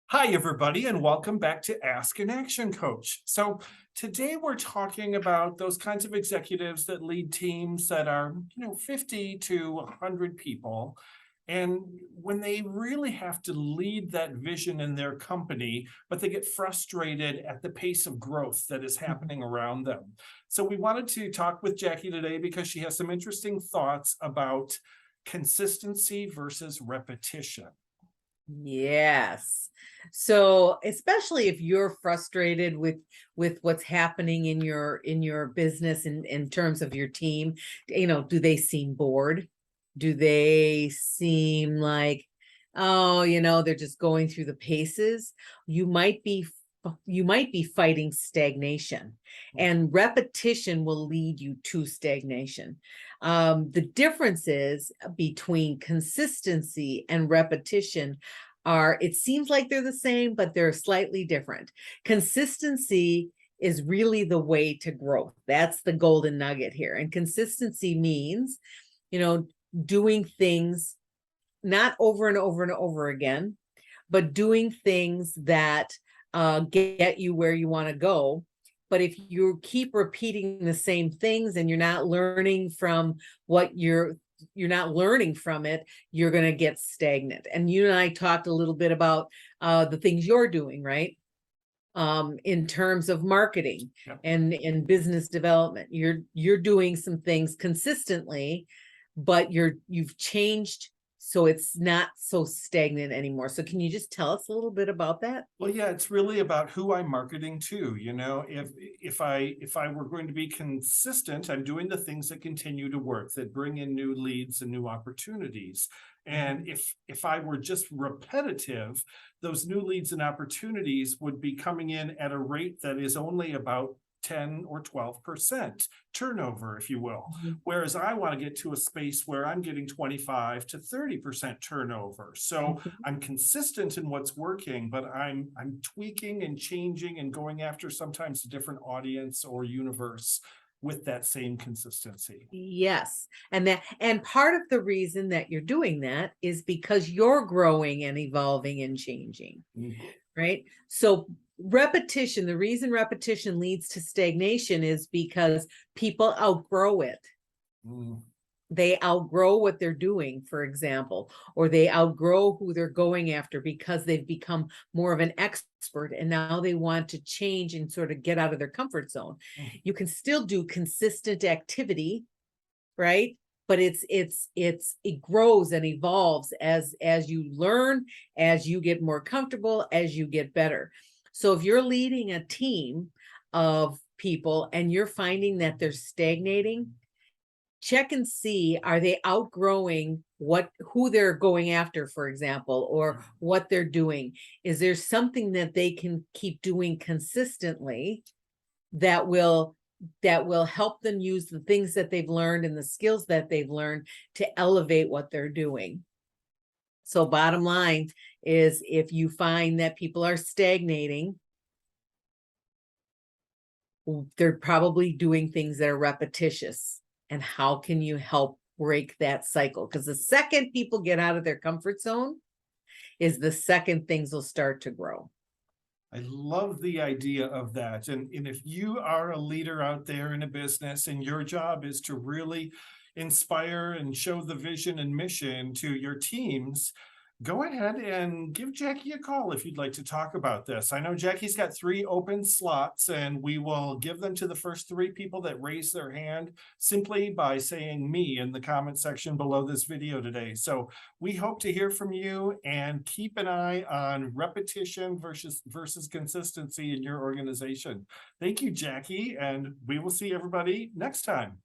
Hi, everybody, and welcome back to Ask an Action Coach. So today we're talking about those kinds of executives that lead teams that are, 50 to 100 people. And when they really have to lead that vision in their company, but they get frustrated at the pace of growth that is happening around them. So we wanted to talk with Jackie today because she has some interesting thoughts about consistency versus repetition. Yes. So, especially if you're frustrated with what's happening in your business in terms of your team, do they seem bored? Do they seem like, oh, they're just going through the paces? You might be you might be fighting stagnation, and repetition will lead you to stagnation. The difference is between consistency and repetition are, it seems like they're the same, but they're slightly different. Consistency is really the way to growth. That's the golden nugget here. And consistency means, you know, doing things not over and over and over again, but doing things that get you where you want to go. But if you keep repeating the same things and you're not learning from what you're not learning from it, you're going to get stagnant. And you and I talked a little bit about the things you're doing, right? In terms of marketing Yeah. and in business development, you're doing some things consistently, but you've changed, so it's not so stagnant anymore. So can you just tell us a little bit about that? Well, yeah, it's really about who I'm marketing to. If I were going to be consistent, I'm doing the things that continue to work, that bring in new leads and new opportunities. And if I were just repetitive, those new leads and opportunities would be coming in at a rate that is only about 10 or 12% turnover, if you will. Mhm. Whereas I want to get to a space where I'm getting 25 to 30% turnover. So Mhm. I'm consistent in what's working, but I'm tweaking and changing and going after sometimes a different audience or universe with that same consistency. Yes. And part of the reason that you're doing that is because you're growing and evolving and changing, Mhm. right? So repetition, the reason repetition leads to stagnation is because people outgrow it. Mm. They outgrow what they're doing, for example, or they outgrow who they're going after because they've become more of an expert and now they want to change and sort of get out of their comfort zone. Mm. You can still do consistent activity, right? But it grows and evolves as you learn, as you get more comfortable, as you get better. So if you're leading a team of people and you're finding that they're stagnating, check and see, are they outgrowing who they're going after, for example, or what they're doing? Is there something that they can keep doing consistently that will help them use the things that they've learned and the skills that they've learned to elevate what they're doing? So bottom line is, if you find that people are stagnating, they're probably doing things that are repetitious. And how can you help break that cycle? Because the second people get out of their comfort zone is the second things will start to grow. I love the idea of that. And if you are a leader out there in a business and your job is to really inspire and show the vision and mission to your teams, go ahead and give Jackie a call if you'd like to talk about this. I know Jackie's got 3 open slots, and we will give them to the first 3 people that raise their hand simply by saying me in the comment section below this video today. So we hope to hear from you, and keep an eye on repetition versus consistency in your organization. Thank you, Jackie, and we will see everybody next time.